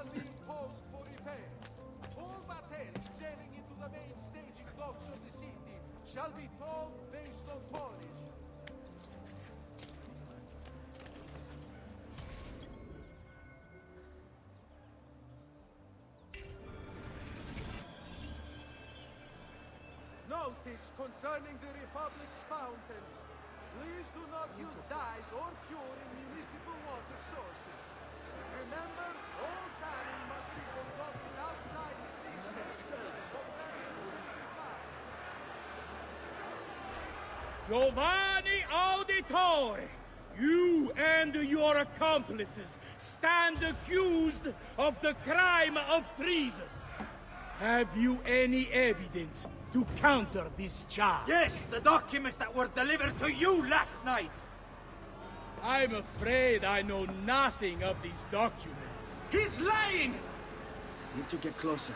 shall be imposed for repairs. All battles sailing into the main staging docks of the city shall be tolled based on tonnage. Notice concerning the Republic's fountains. Please do not use dyes or cure in municipal water sources. Remember, all tanning must be conducted outside the city. So Giovanni Auditore, you and your accomplices stand accused of the crime of treason. Have you any evidence to counter this charge? Yes, the documents that were delivered to you last night. I'm afraid I know nothing of these documents. He's lying! Need to get closer.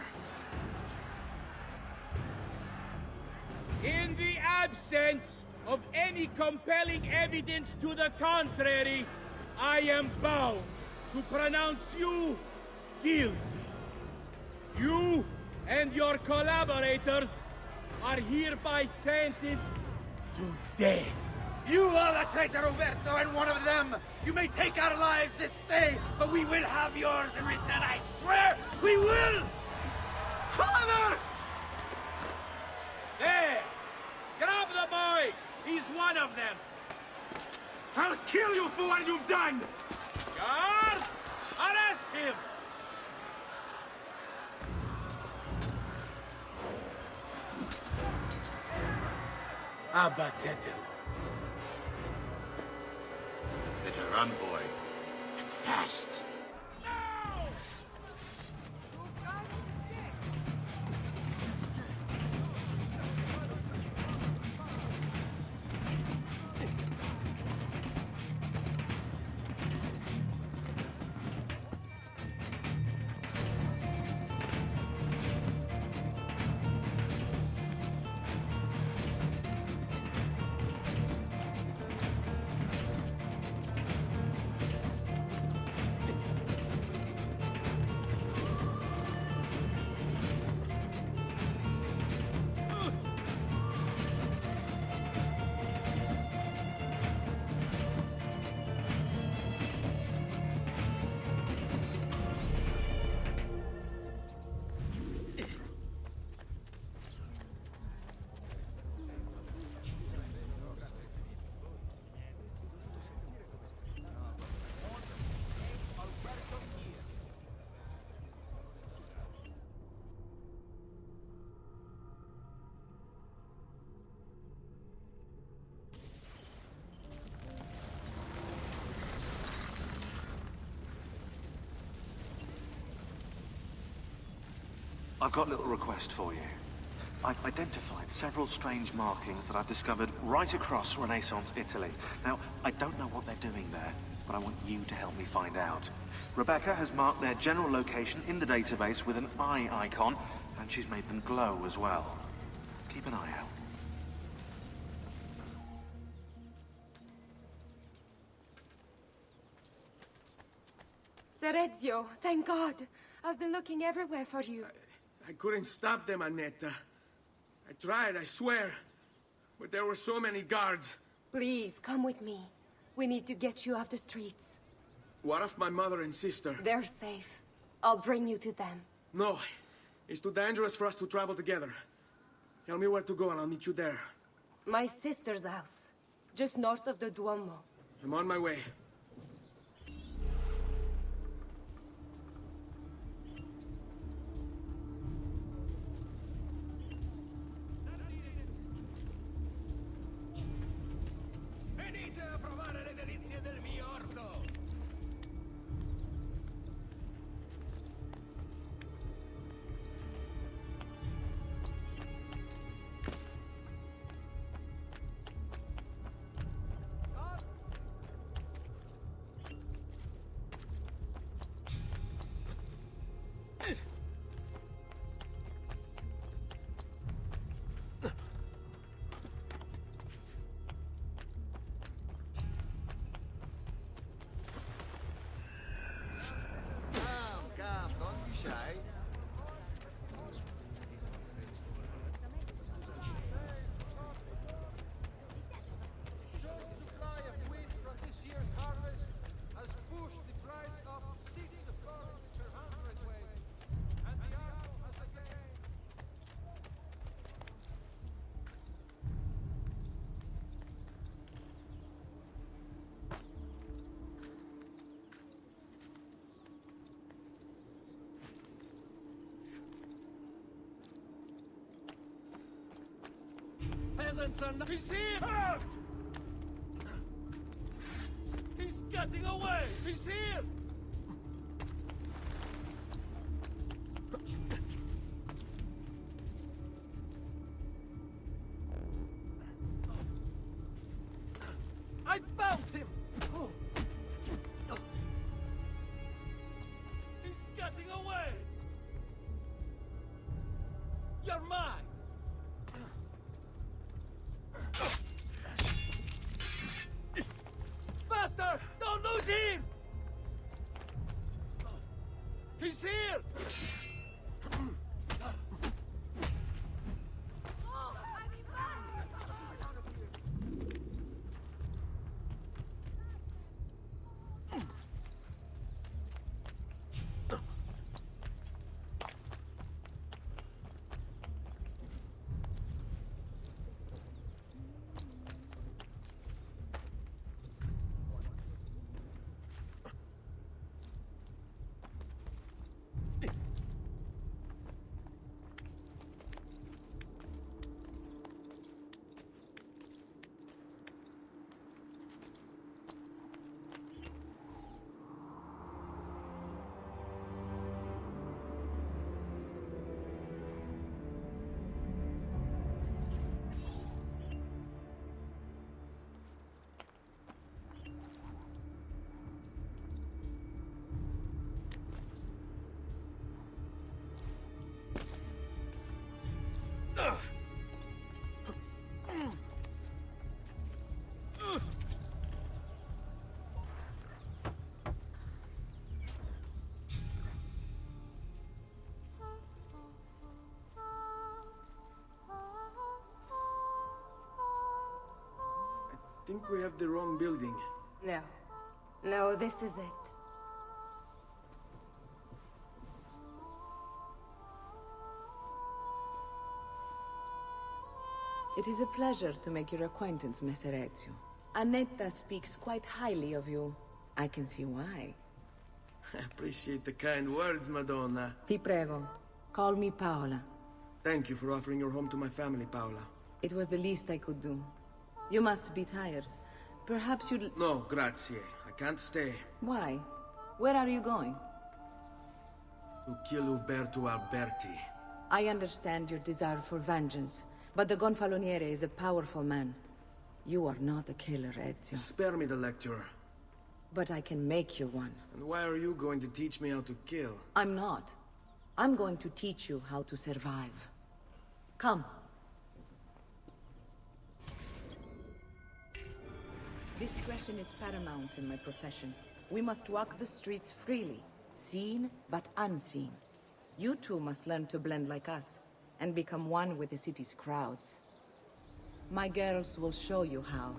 In the absence of any compelling evidence to the contrary, I am bound to pronounce you guilty. You and your collaborators are hereby sentenced to death. You are the traitor, Roberto, and one of them. You may take our lives this day, but we will have yours in return, I swear! We will! Father! There! Grab the boy! He's one of them! I'll kill you for what you've done! Guards! Arrest him! Abatetelo. Better run, boy. And fast. I've got a little request for you. I've identified several strange markings that I've discovered right across Renaissance Italy. Now, I don't know what they're doing there, but I want you to help me find out. Rebecca has marked their general location in the database with an eye icon, and she's made them glow as well. Keep an eye out. Serezio, thank God. I've been looking everywhere for you. I couldn't stop them, Annetta. I tried, I swear. But there were so many guards. Please, come with me. We need to get you off the streets. What of my mother and sister? They're safe. I'll bring you to them. No. It's too dangerous for us to travel together. Tell me where to go and I'll meet you there. My sister's house. Just north of the Duomo. I'm on my way. Venite a provare le delizie del mio orto! peasants are not... He's here! Out! He's getting away! He's here! I found him! He's getting away! You're mine! Faster! Don't lose him! He's here! I think we have the wrong building. No. No, this is it. It is a pleasure to make your acquaintance, Messer Ezio. Annetta speaks quite highly of you. I can see why. I appreciate the kind words, Madonna. Ti prego, call me Paola. Thank you for offering your home to my family, Paola. It was the least I could do. You must be tired. Perhaps you'd... No, grazie. I can't stay. Why? Where are you going? To kill Uberto Alberti. I understand your desire for vengeance, but the Gonfaloniere is a powerful man. You are not a killer, Ezio. Spare me the lecture. But I can make you one. And why are you going to teach me how to kill? I'm not. I'm going to teach you how to survive. Come. Discretion is paramount in my profession. We must walk the streets freely, seen but unseen. You too must learn to blend like us, and become one with the city's crowds. My girls will show you how.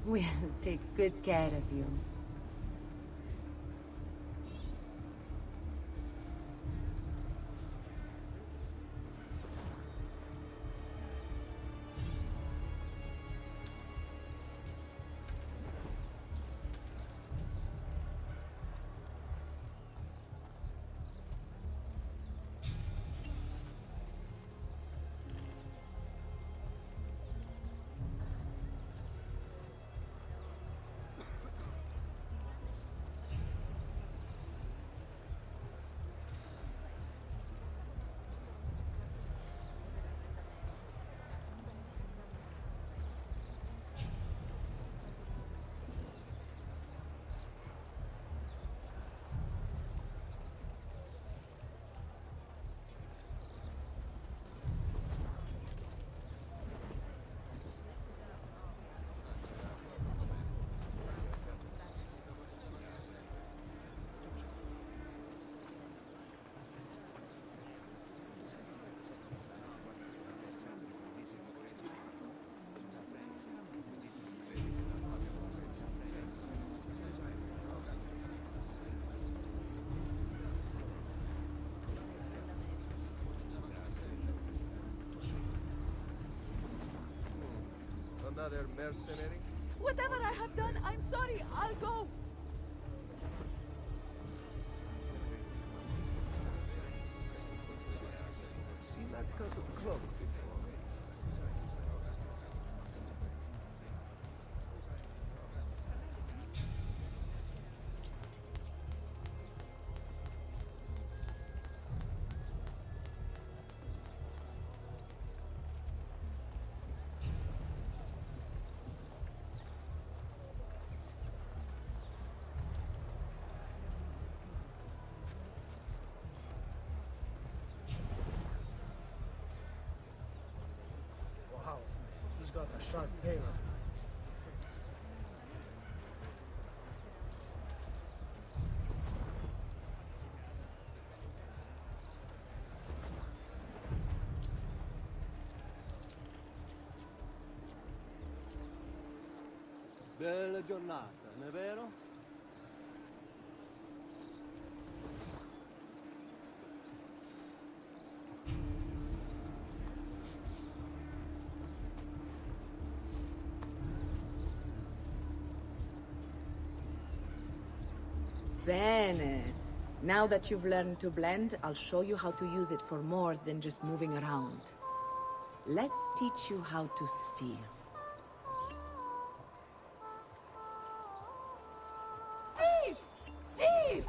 We'll take good care of you. Another mercenary? Whatever I have done, I'm sorry. I'll go. seen that cut of cloth before? Wow, he's got a sharp tail. Bella giornata, non è vero? Bene. Now that you've learned to blend, I'll show you how to use it for more than just moving around. Let's teach you how to steal. Thief! Thief!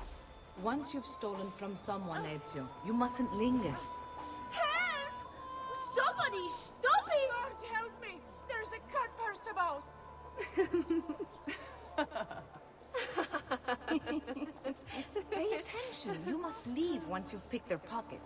Once you've stolen from someone, Ezio, you mustn't linger. Help! Somebody stop him! Lord, help me! There's a cut purse about! Pay attention. You must leave once you've picked their pocket.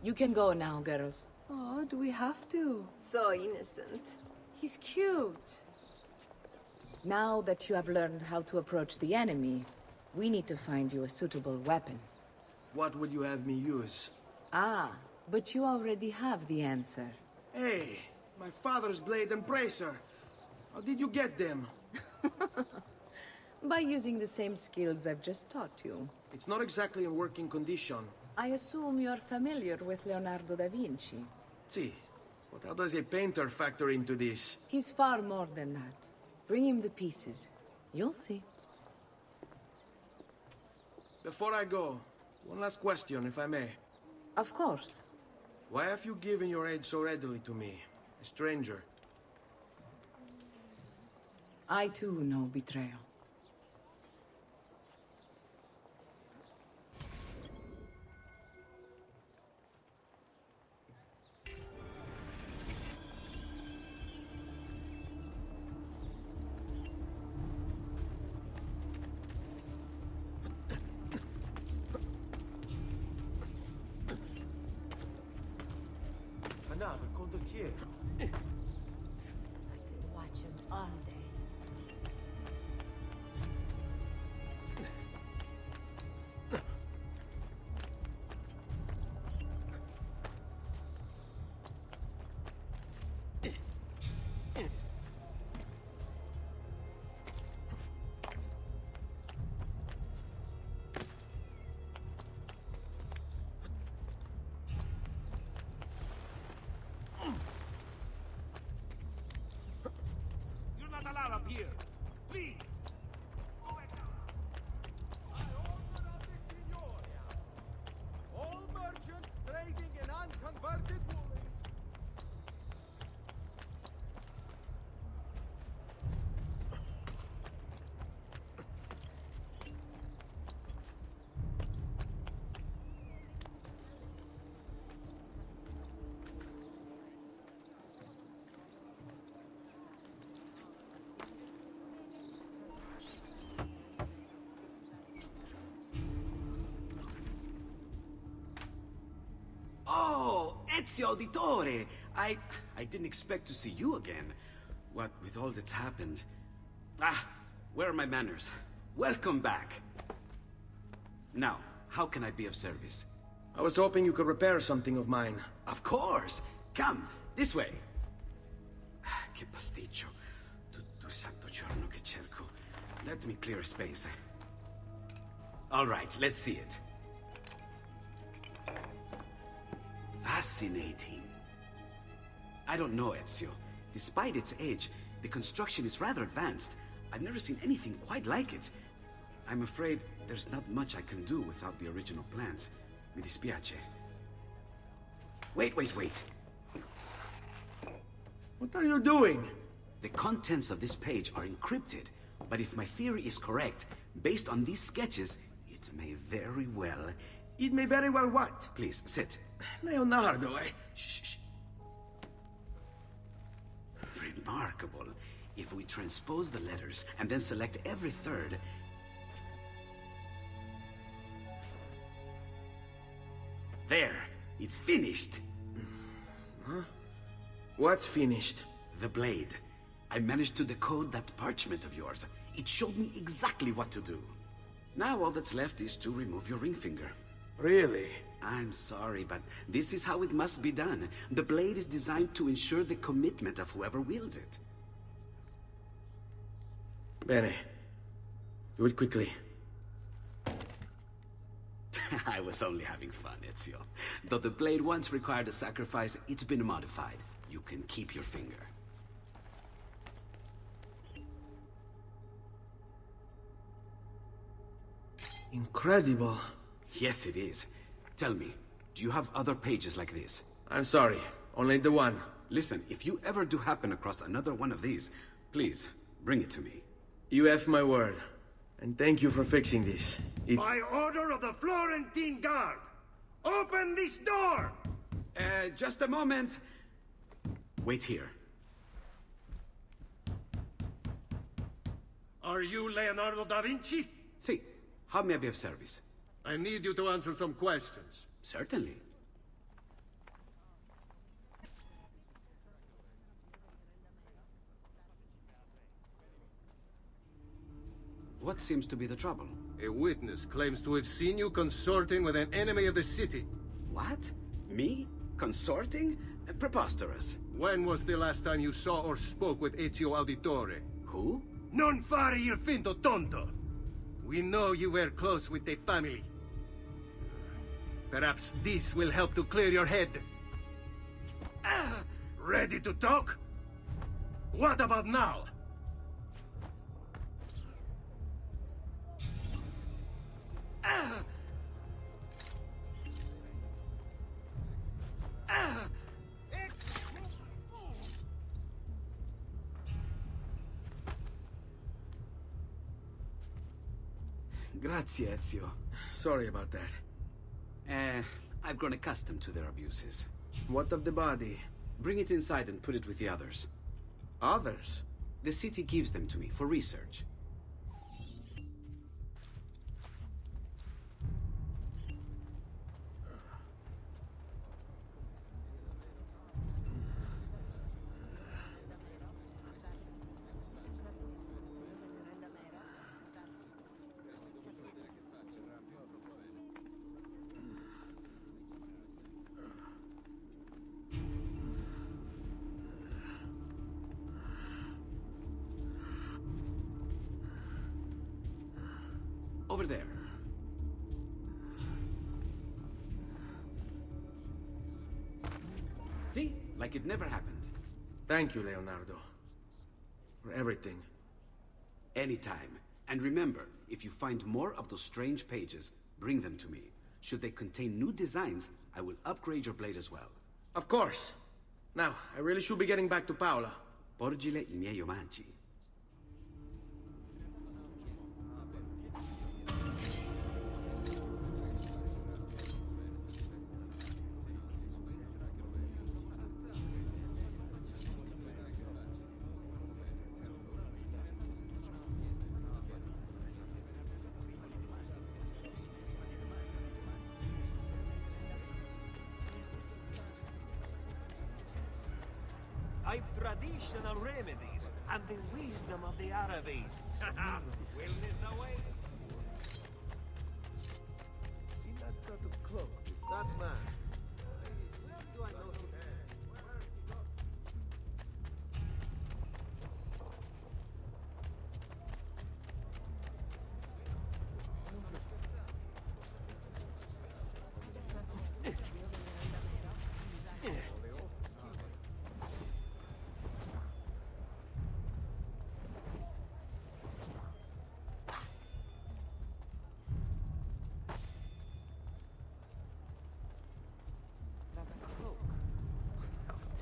You can go now, girls. Oh, do we have to? So innocent. He's cute. Now that you have learned how to approach the enemy, we need to find you a suitable weapon. What would you have me use? Ah, but you already have the answer. Hey, my father's blade and bracer. How did you get them? By using the same skills I've just taught you. It's not exactly in working condition. I assume you're familiar with Leonardo da Vinci. See, but how does a painter factor into this? He's far more than that. Bring him the pieces. You'll see. Before I go, one last question, if I may. Of course. Why have you given your aid so readily to me, a stranger? I too know betrayal. Anava, il condottiere. I could watch him all day. here. Please. All merchants trading in unconverted woolens. Oh, Ezio Auditore! I didn't expect to see you again. What with all that's happened. Ah, where are my manners? Welcome back. Now, how can I be of service? I was hoping you could repair something of mine. Of course! Come, this way! Che pasticcio. Tutto il santo giorno che cerco. Let me clear a space. All right, let's see it. Fascinating. I don't know, Ezio. Despite its age, the construction is rather advanced. I've never seen anything quite like it. I'm afraid there's not much I can do without the original plans. Mi dispiace. Wait. What are you doing? The contents of this page are encrypted, but if my theory is correct, based on these sketches, it may very well... It may very well what? Please, sit. Leonardo, Shh. Remarkable. If we transpose the letters and then select every third... There! It's finished! Huh? What's finished? The blade. I managed to decode that parchment of yours. It showed me exactly what to do. Now all that's left is to remove your ring finger. Really? I'm sorry, but this is how it must be done. The blade is designed to ensure the commitment of whoever wields it. Bene. Do it quickly. I was only having fun, Ezio. Though the blade once required a sacrifice, it's been modified. You can keep your finger. Incredible. Yes, it is. Tell me, do you have other pages like this? I'm sorry. Only the one. Listen, if you ever do happen across another one of these, please, bring it to me. You have my word. And thank you for fixing this. By order of the Florentine Guard! Open this door! Just a moment. Wait here. Are you Leonardo da Vinci? See, how may I be of service? I need you to answer some questions. Certainly. What seems to be the trouble? A witness claims to have seen you consorting with an enemy of the city. What? Me? Consorting? Preposterous. When was the last time you saw or spoke with Ezio Auditore? Who? Non fare il finto tonto! We know you were close with the family. Perhaps this will help to clear your head. Ready to talk? What about now? Grazie, Ezio. Sorry about that. I've grown accustomed to their abuses. What of the body? Bring it inside and put it with the others. Others? The city gives them to me for research. Over there. See? Like it never happened. Thank you, Leonardo. For everything. Anytime. And remember, if you find more of those strange pages, bring them to me. Should they contain new designs, I will upgrade your blade as well. Of course. Now, I really should be getting back to Paola. Porgile I miei omaggi. I've traditional remedies and the wisdom of the Arabes. Wellness away. See that cut of cloak with that man? Where do I know him?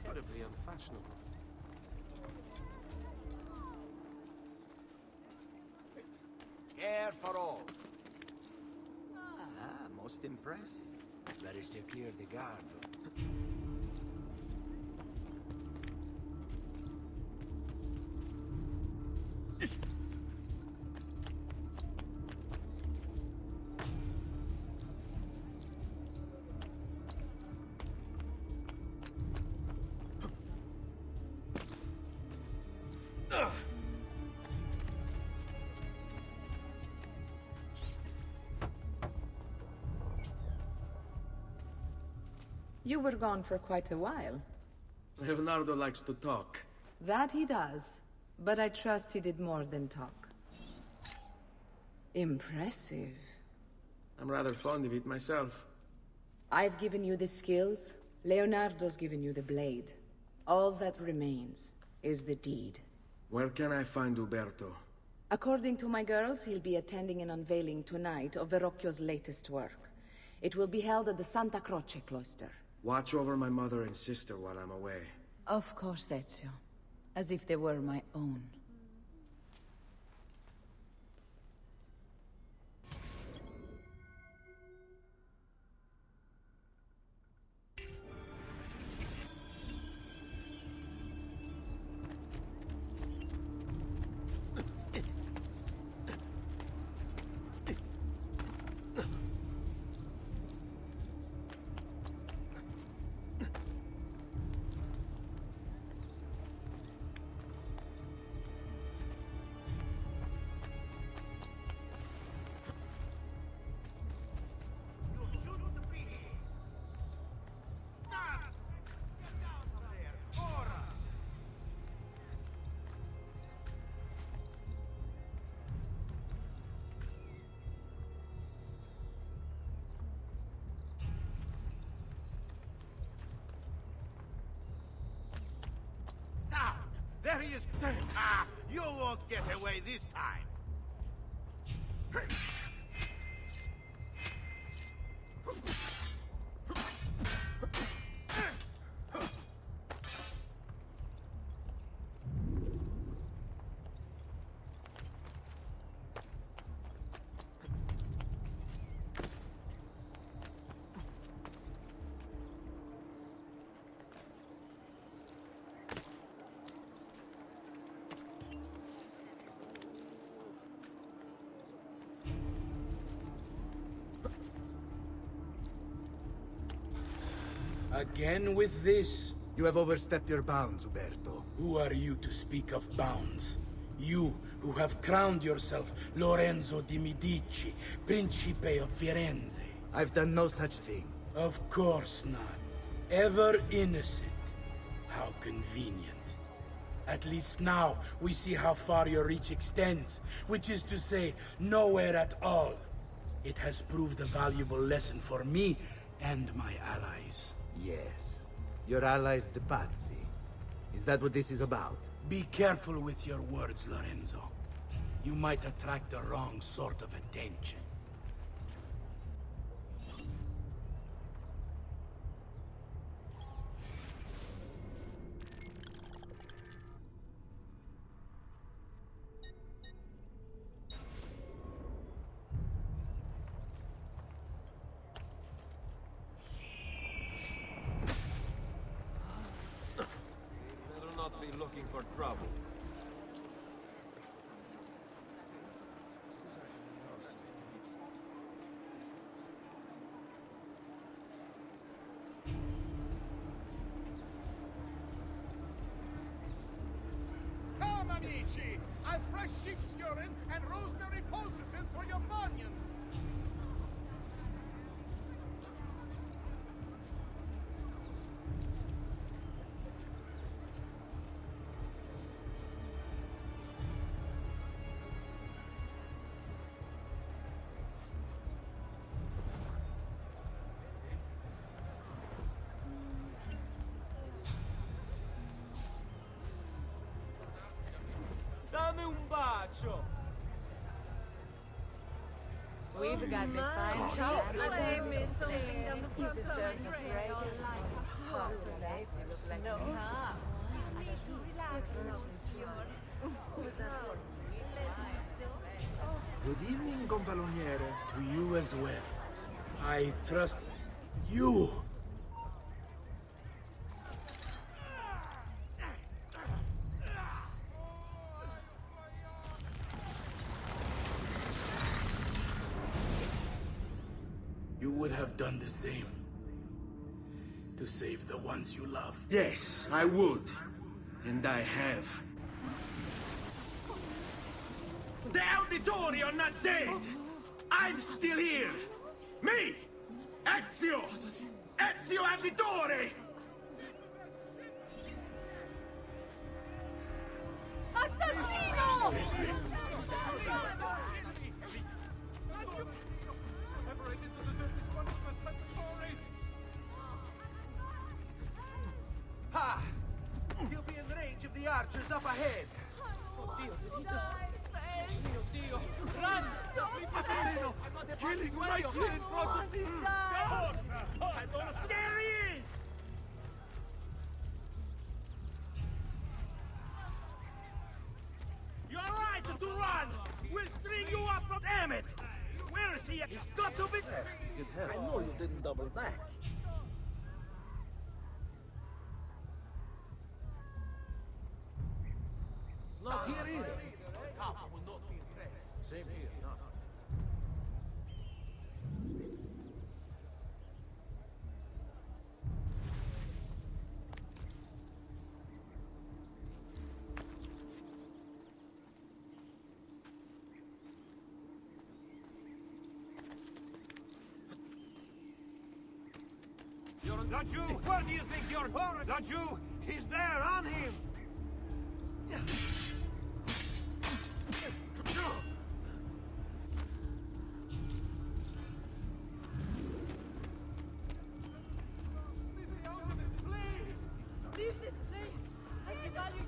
Terribly unfashionable. Care for all. Ah, most impressive. That is to clear the guard. You were gone for quite a while. Leonardo likes to talk. That he does. But I trust he did more than talk. Impressive. I'm rather fond of it myself. I've given you the skills. Leonardo's given you the blade. All that remains is the deed. Where can I find Uberto? According to my girls, he'll be attending an unveiling tonight of Verrocchio's latest work. It will be held at the Santa Croce cloister. Watch over my mother and sister while I'm away. Of course, Ezio. As if they were my own. There he is! Ah! You won't get away this time! Again with this? You have overstepped your bounds, Uberto. Who are you to speak of bounds? You, who have crowned yourself Lorenzo di Medici, Principe of Firenze. I've done no such thing. Of course not. Ever innocent. How convenient. At least now, we see how far your reach extends, which is to say, nowhere at all. It has proved a valuable lesson for me and my allies. Yes. Your allies, the Pazzi. Is that what this is about? Be careful with your words, Lorenzo. you might attract the wrong sort of attention. Better not be looking for trouble. Come, amici! I've fresh sheep's urine and rosemary poultices for your bunions! Dammi un bacio! We've got the fine shop. I missed something down the front of my dress. No. Good evening, Gonfaloniere. To you as well. I trust you. You would have done the same. To save the ones you love. Yes, I would. And I have. The Auditori are not dead! I'm still here! Me! Ezio! Ezio Auditore! Assassino! Ha! He'll be in range of the archers up ahead! Oddio, did he just... Mio Dio! Run! Just leave this assassino! Killing right here in front of me! There he is! You're right to run! We'll string you up from... Damn it! Where is he? He's got to be... I know you didn't double back. Not here either. Papa will not be impressed. Same here, not. Laju, where do you think you're... Laju, he's there, on him! Leave this place! I devalue...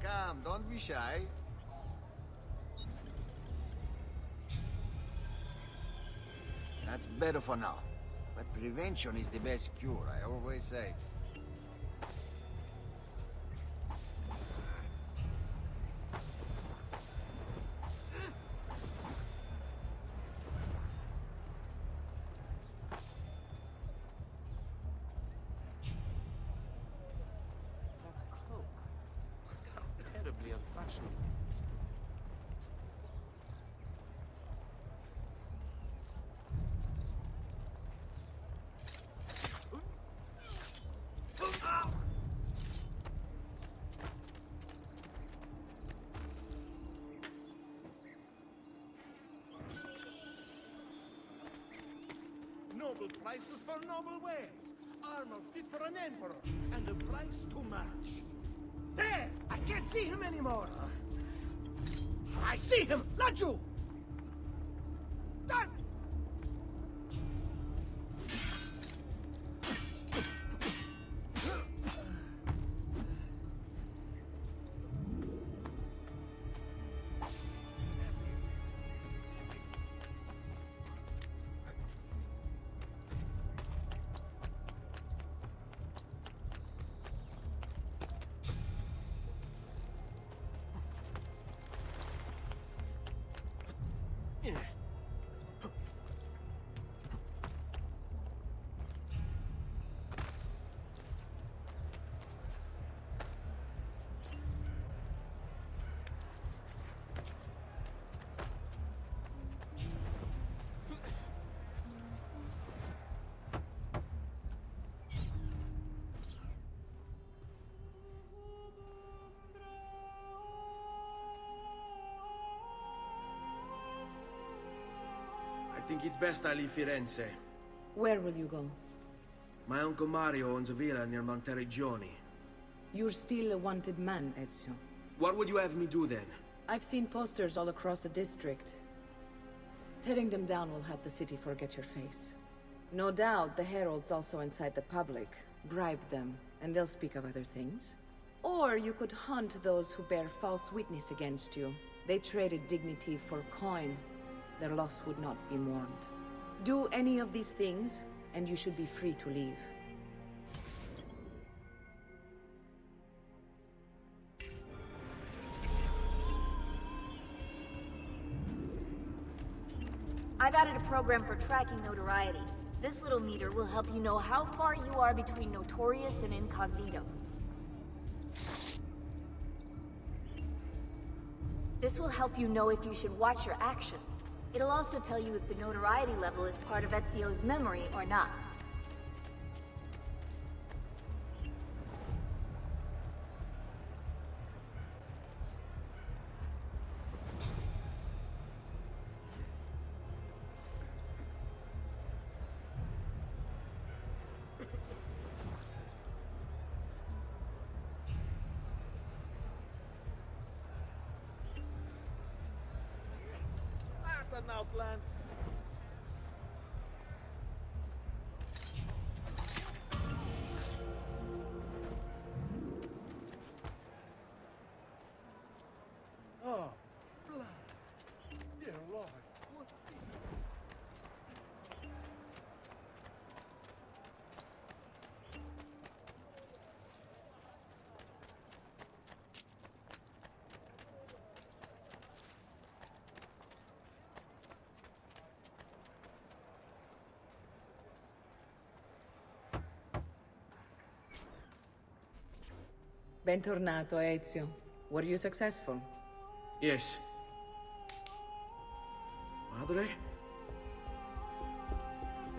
Come, don't be shy. That's better for now. But prevention is the best cure, I always say. Noble prices for noble wares. Armor fit for an emperor, and the price to match. There! I can't see him anymore! I see him! Laju! Done! I think it's best I leave Firenze. Where will you go? My uncle Mario owns a villa near Monteriggioni. You're still a wanted man, Ezio. What would you have me do then? I've seen posters all across the district. Tearing them down will help the city forget your face. No doubt the heralds also incite the public. Bribe them, and they'll speak of other things. Or you could hunt those who bear false witness against you. They traded dignity for coin. Their loss would not be mourned. Do any of these things, and you should be free to leave. I've added a program for tracking notoriety. This little meter will help you know how far you are between notorious and incognito. This will help you know if you should watch your actions. It'll also tell you if the notoriety level is part of Ezio's memory or not. That's an outland. Oh, blood. Dear Lord, what Bentornato, Ezio. Were you successful? Yes. Madre?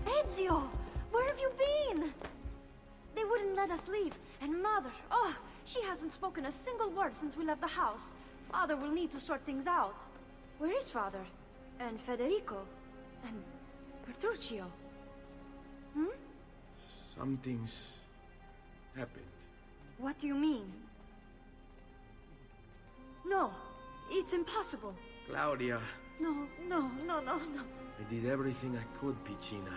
Ezio! Where have you been? They wouldn't let us leave. And Mother, oh, she hasn't spoken a single word since we left the house. Father will need to sort things out. Where is Father? And Federico? And Petruchio? Hmm? Something's happened. What do you mean? No, it's impossible. Claudia, No. I did everything I could, Piccina.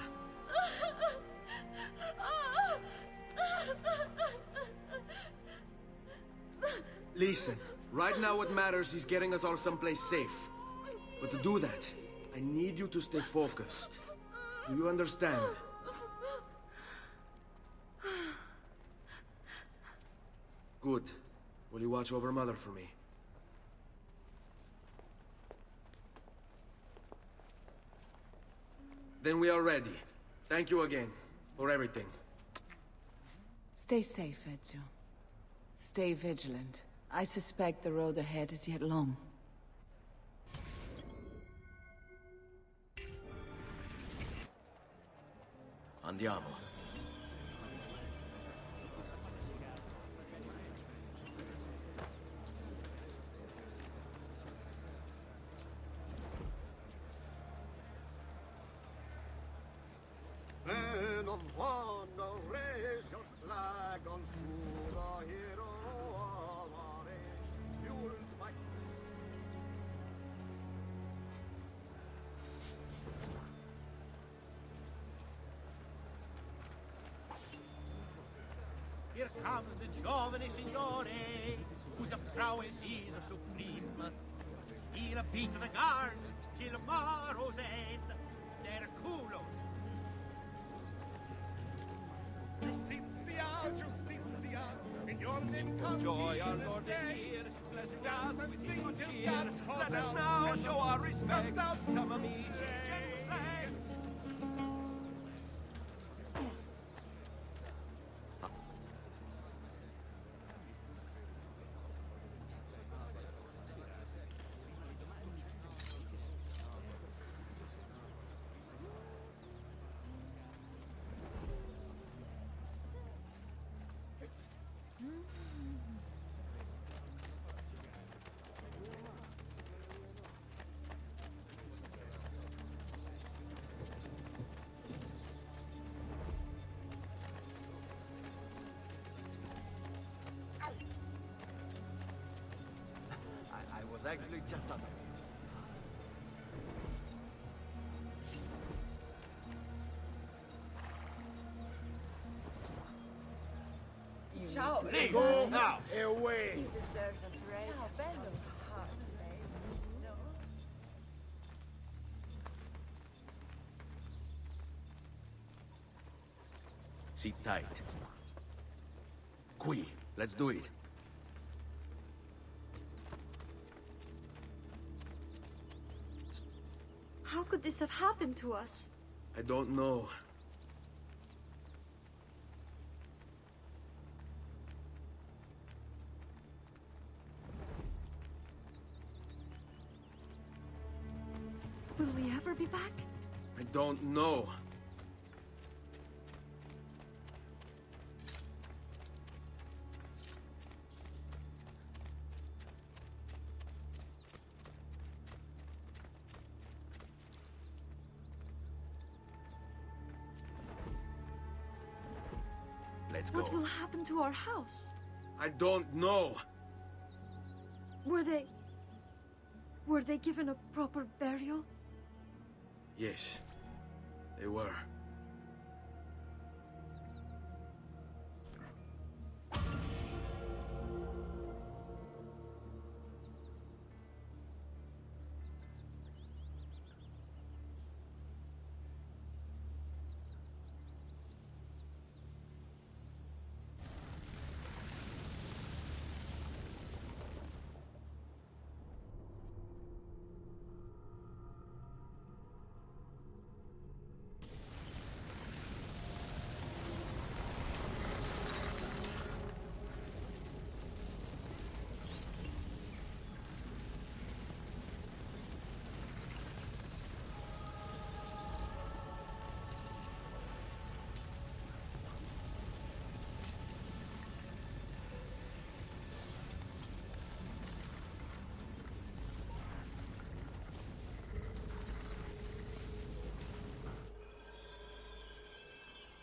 Listen, right now what matters is getting us all someplace safe. But to do that, I need you to stay focused. Do you understand? Good. Will you watch over Mother for me? Then we are ready. Thank you again for everything. Stay safe, Ezio. Stay vigilant. I suspect the road ahead is yet long. Andiamo. Men of honor, raise your flag on Stora hero of our age. You'll fight. Here comes the giovane signore, whose prowess is supreme. He'll beat the guards till tomorrow's end. Their culo. Justitia, Justitia, in your name comes Joy, our Jesus' Lord day. is here. Blessed us Dance and with his sing good till cheer. cats fall Let us down. now When show the our moon respect. comes out Come, to amici, play. genuflect. I was actually just on. Ciao. Go now, away. You deserve a break. Ciao, bello. Sit tight. Qui, let's do it. How could this have happened to us? I don't know. Will we ever be back? I don't know. Let's go. What will happen to our house? I don't know. Were they given a proper burial? Yes, they were.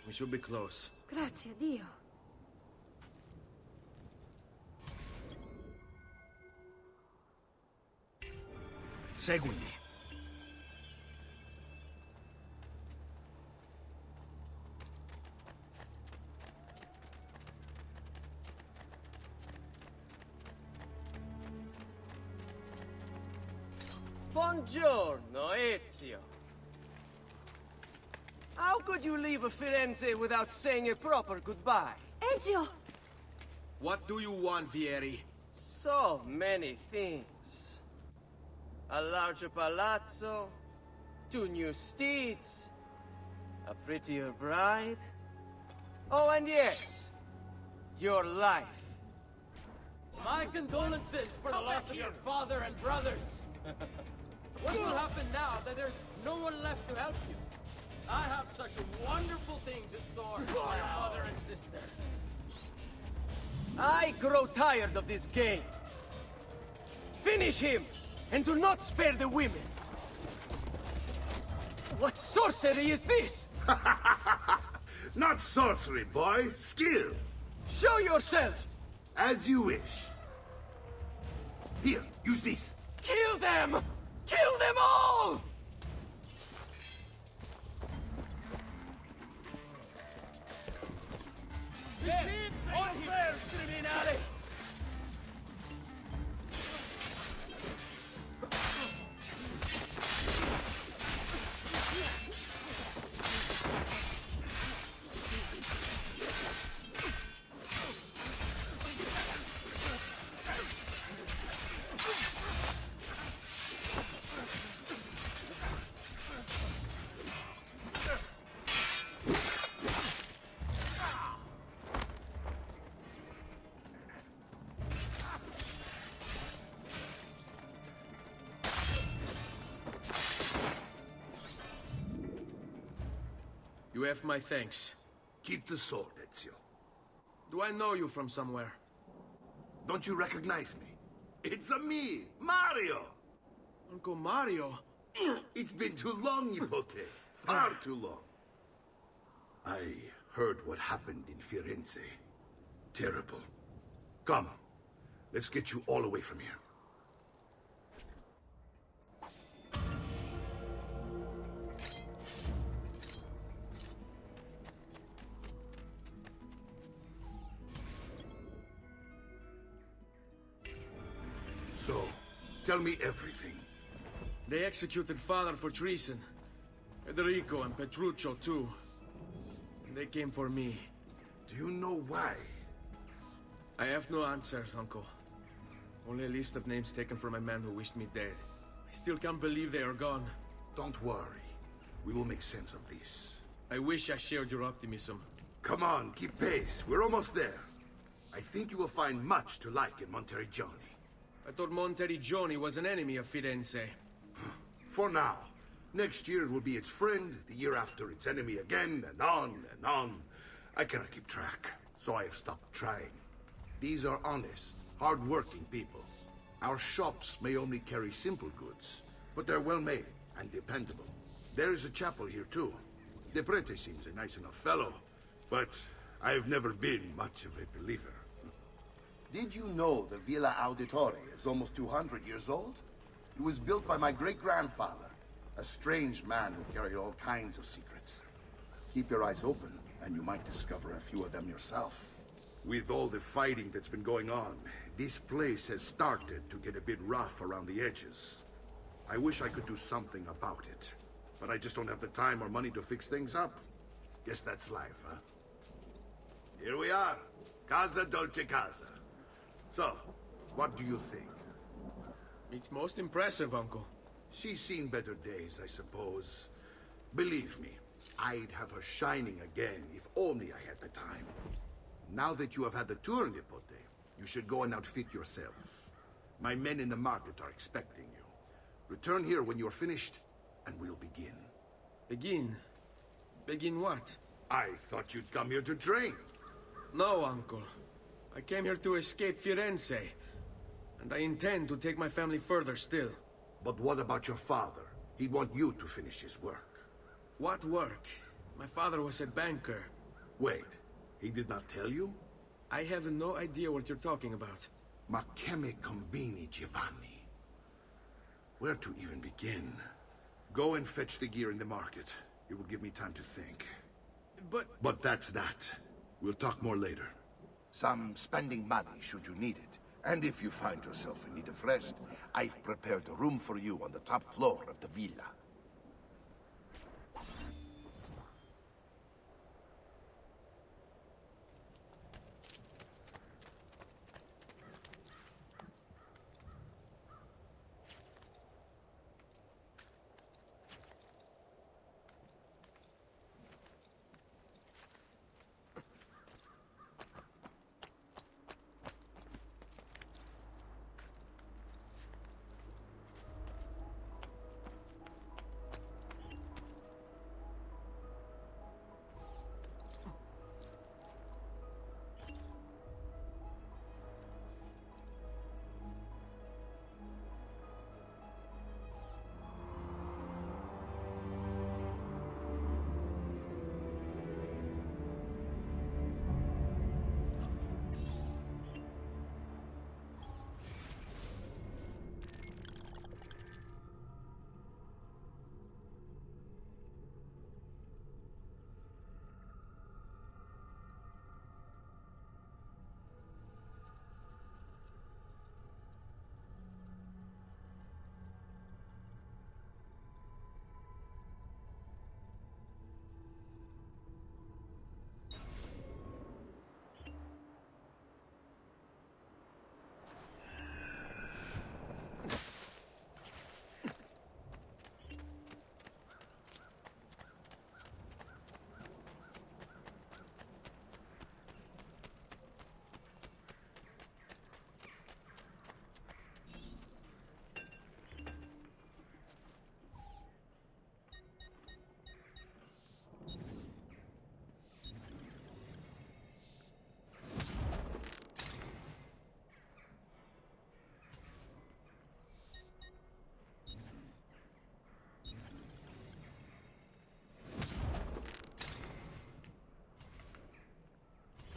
We should be close. Grazie a Dio. Seguimi. Buongiorno, Ezio. How could you leave Firenze without saying a proper goodbye? Ezio! What do you want, Vieri? So many things. A larger palazzo, 2 new steeds, a prettier bride. Oh, and yes, your life. My condolences for the loss of your father and brothers. What will happen now that there's no one left to help you? I have such wonderful things in store for your mother and sister. I grow tired of this game. Finish him, and do not spare the women. What sorcery is this? Not sorcery, boy. Skill. Show yourself! As you wish. Here, use this. Kill them! Kill them all! Criminale! You have my thanks. Keep the sword, Ezio. Do I know you from somewhere? Don't you recognize me? It's a me, Mario! Uncle Mario? It's been too long, Nipote. Far too long. I heard what happened in Firenze. Terrible. Come, let's get you all away from here. So, tell me everything. They executed Father for treason. Federico and Petruccio, too. And they came for me. Do you know why? I have no answers, Uncle. Only a list of names taken from a man who wished me dead. I still can't believe they are gone. Don't worry. We will make sense of this. I wish I shared your optimism. Come on, keep pace. We're almost there. I think you will find much to like in Monteriggioni. I thought Monteriggioni was an enemy of Firenze. For now. Next year it will be its friend, the year after its enemy again, and on and on. I cannot keep track, so I have stopped trying. These are honest, hard-working people. Our shops may only carry simple goods, but they're well-made and dependable. There is a chapel here, too. De Prete seems a nice enough fellow, but I've never been much of a believer. Did you know the Villa Auditore is almost 200 years old? It was built by my great-grandfather, a strange man who carried all kinds of secrets. Keep your eyes open, and you might discover a few of them yourself. With all the fighting that's been going on, this place has started to get a bit rough around the edges. I wish I could do something about it, but I just don't have the time or money to fix things up. Guess that's life, huh? Here we are, Casa Dolce Casa. So, what do you think? It's most impressive, Uncle. She's seen better days, I suppose. Believe me, I'd have her shining again if only I had the time. Now that you have had the tour, Nipote, you should go and outfit yourself. My men in the market are expecting you. Return here when you're finished, and we'll begin. Begin? Begin what? I thought you'd come here to train. No, Uncle. I came here to escape Firenze. And I intend to take my family further still. But what about your father? He'd want you to finish his work. What work? My father was a banker. Wait, he did not tell you? I have no idea what you're talking about. Ma che me combini, Giovanni? Where to even begin? Go and fetch the gear in the market. It will give me time to think. But that's that. We'll talk more later. Some spending money should you need it. And if you find yourself in need of rest, I've prepared a room for you on the top floor of the villa.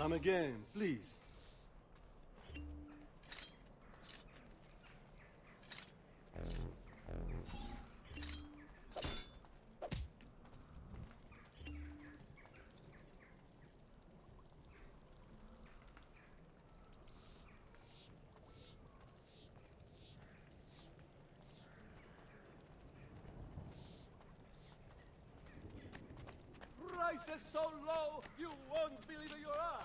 Come again, please. Prices so low, you won't believe your eyes.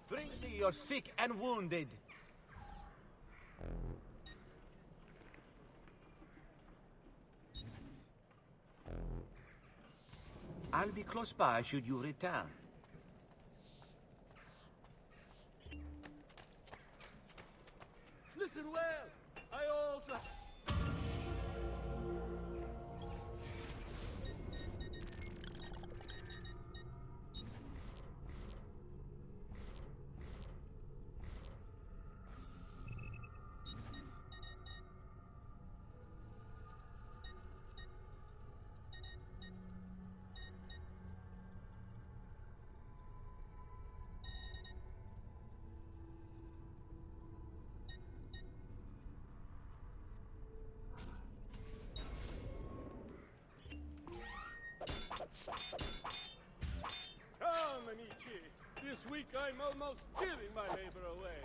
Bring me your sick and wounded. I'll be close by should you return. Listen well. I also... Come, amici. This week I'm almost giving my labor away.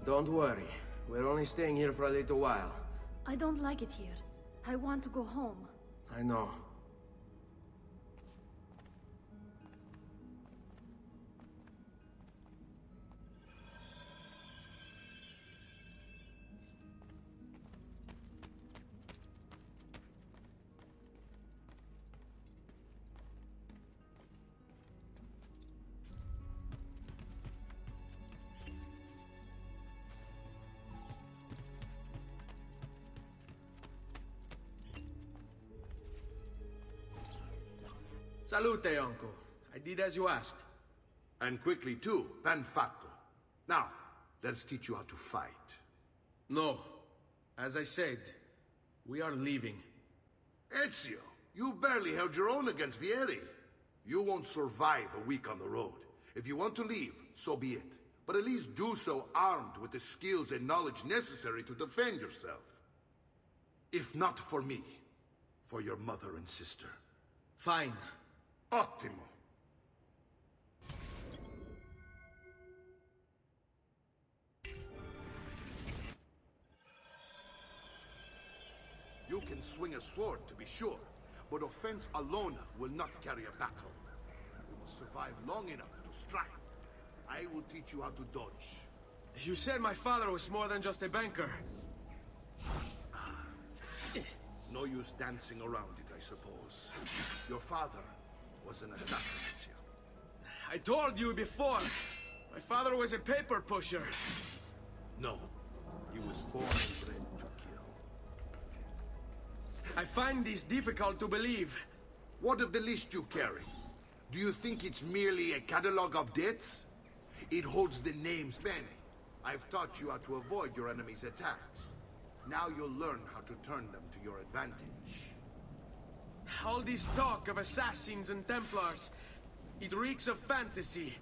Don't worry. We're only staying here for a little while. I don't like it here. I want to go home. I know. Salute, uncle. I did as you asked. And quickly too, ben fatto. Now, let's teach you how to fight. No. As I said, we are leaving. Ezio, you barely held your own against Vieri. You won't survive a week on the road. If you want to leave, so be it. But at least do so armed with the skills and knowledge necessary to defend yourself. If not for me, for your mother and sister. Fine. Ottimo. You can swing a sword, to be sure, but offense alone will not carry a battle. You must survive long enough to strike. I will teach you how to dodge. You said my father was more than just a banker. No use dancing around it, I suppose. Your father was an assassin, Ezio. I told you before. My father was a paper pusher. No. He was born and bred to kill. I find this difficult to believe. What of the list you carry? Do you think it's merely a catalog of debts? It holds the names Bene. I've taught you how to avoid your enemy's attacks. Now you'll learn how to turn them to your advantage. All this talk of assassins and Templars, it reeks of fantasy.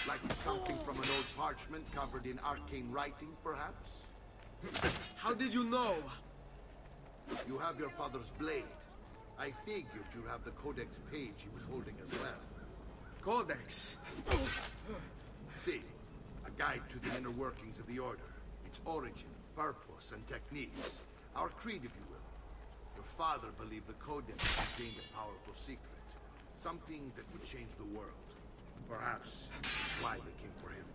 Like something from an old parchment covered in arcane writing, perhaps? How did you know? You have your father's blade. I figured you'd have the codex page he was holding as well. Codex? See, a guide to the inner workings of the Order. Its origin, purpose, and techniques. Our creed, if you will. Your father believed the Codex contained a powerful secret. Something that would change the world. Perhaps that's why they came for him.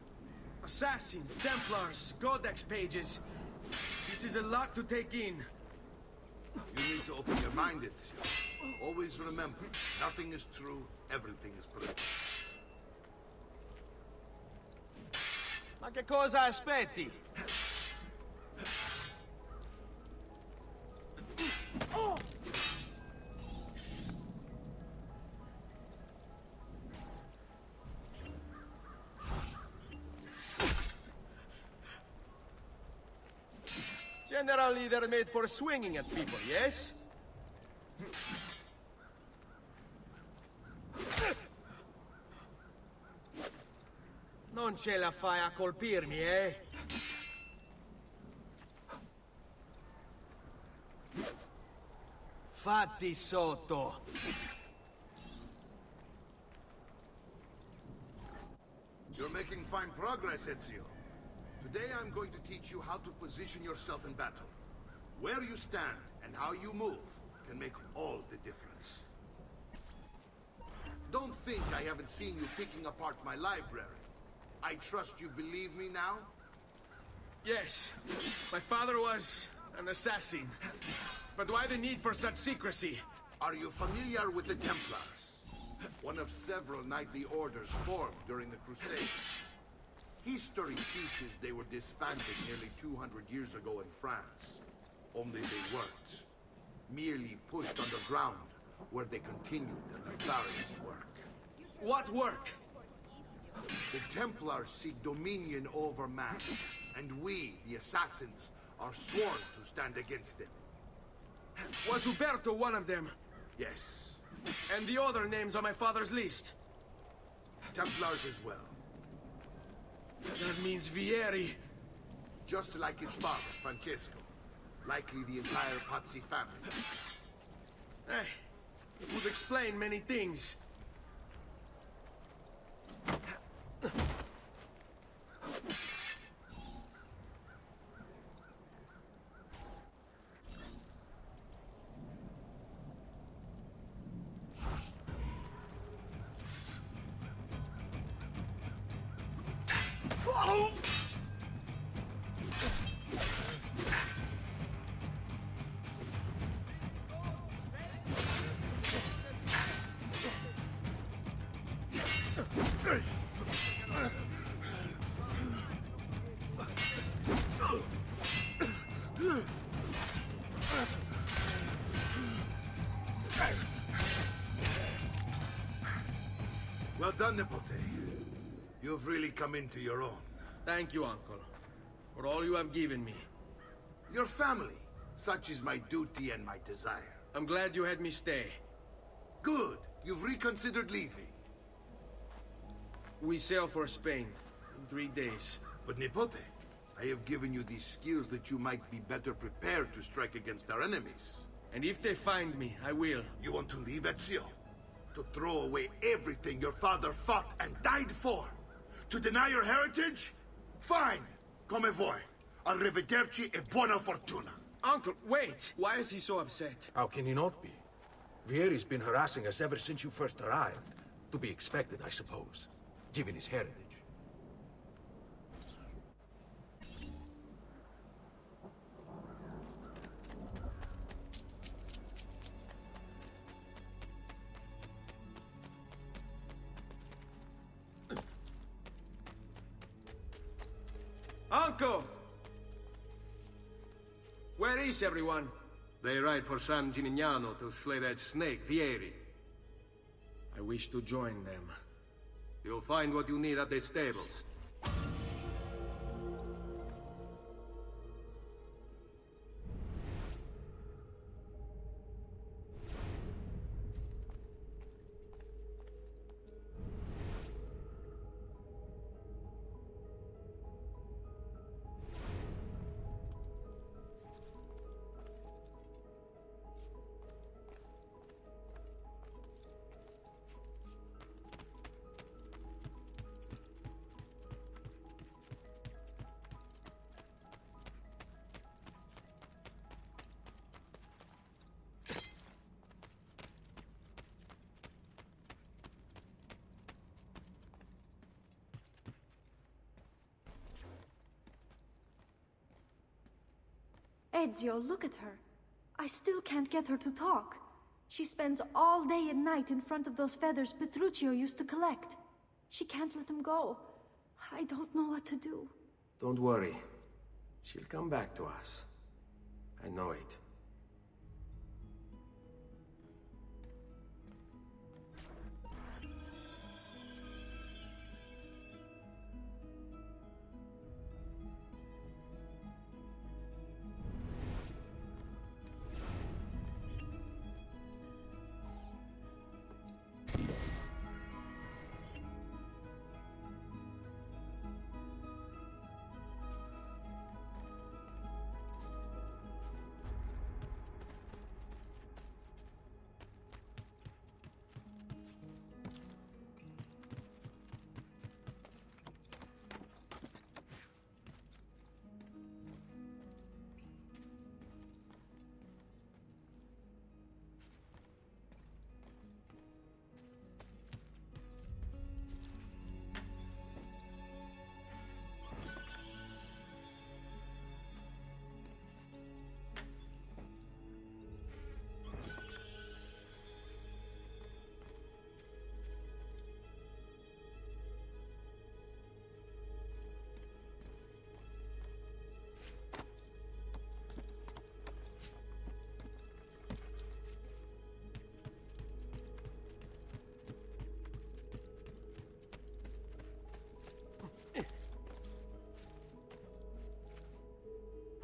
Assassins, Templars, Codex pages. This is a lot to take in. You need to open your mind, Ezio. Always remember, nothing is true, everything is political. My Ma che cosa aspetti? Generally, they're made for swinging at people, yes? Non ce la fai a colpirmi, eh? Fatti sotto. You're making fine progress, Ezio. Today I'm going to teach you how to position yourself in battle. Where you stand and how you move can make all the difference. Don't think I haven't seen you picking apart my library. I trust you believe me now? Yes. My father was an assassin. But why the need for such secrecy? Are you familiar with the Templars? One of several knightly orders formed during the Crusades. History teaches they were disbanded nearly 200 years ago in France. Only they weren't. Merely pushed underground, where they continued their nefarious work. What work? The Templars seek dominion over man, and we, the assassins, are sworn to stand against them. Was Uberto one of them? Yes. And the other names on my father's list? Templars as well. That means Vieri. Just like his father, Francesco. Likely the entire Pazzi family. It would explain many things. Well done, Nipote. You've really come into your own. Thank you, Uncle, for all you have given me. Your family. Such is my duty and my desire. I'm glad you had me stay. Good. You've reconsidered leaving. We sail for Spain in 3 days. But Nipote, I have given you these skills that you might be better prepared to strike against our enemies. And if they find me, I will. You want to leave, Ezio? To throw away everything your father fought and died for? To deny your heritage? Fine. Come vuoi. Arrivederci e buona fortuna. Uncle, wait! Why is he so upset? How can he not be? Vieri's been harassing us ever since you first arrived. To be expected, I suppose, given his heritage. Uncle! Where is everyone? They ride for San Gimignano to slay that snake, Vieri. I wish to join them. You'll find what you need at the stables. Ezio, look at her. I still can't get her to talk. She spends all day and night in front of those feathers Petruchio used to collect. She can't let them go. I don't know what to do. Don't worry. She'll come back to us. I know it.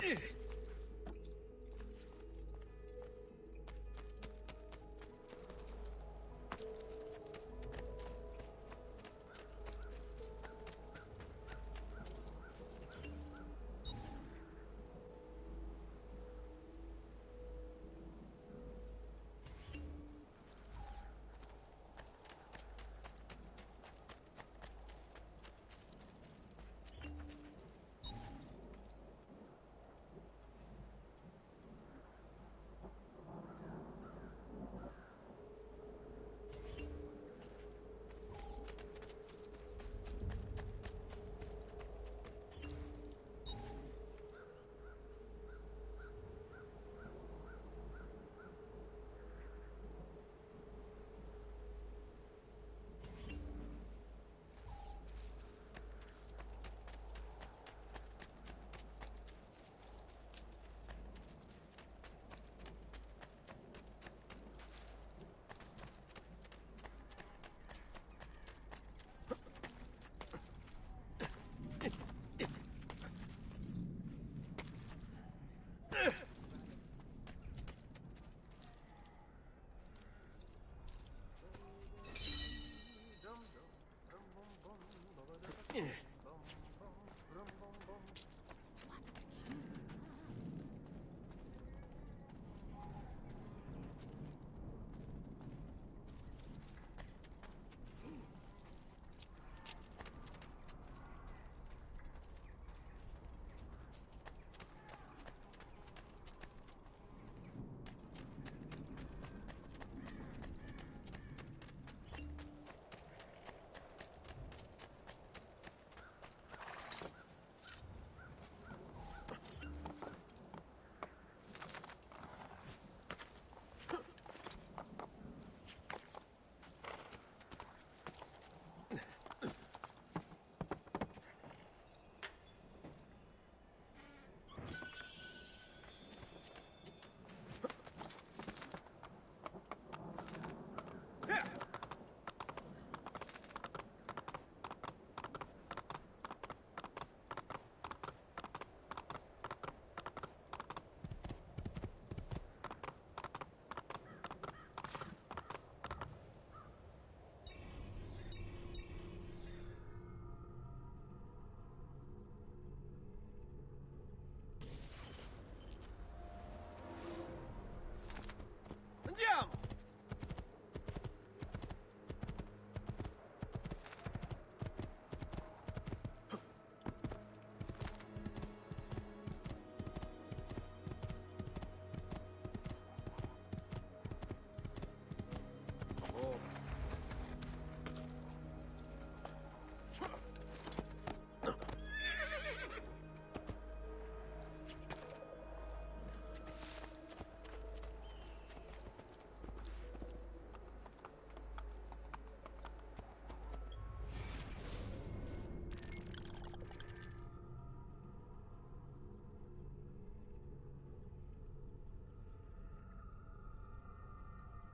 Ugh.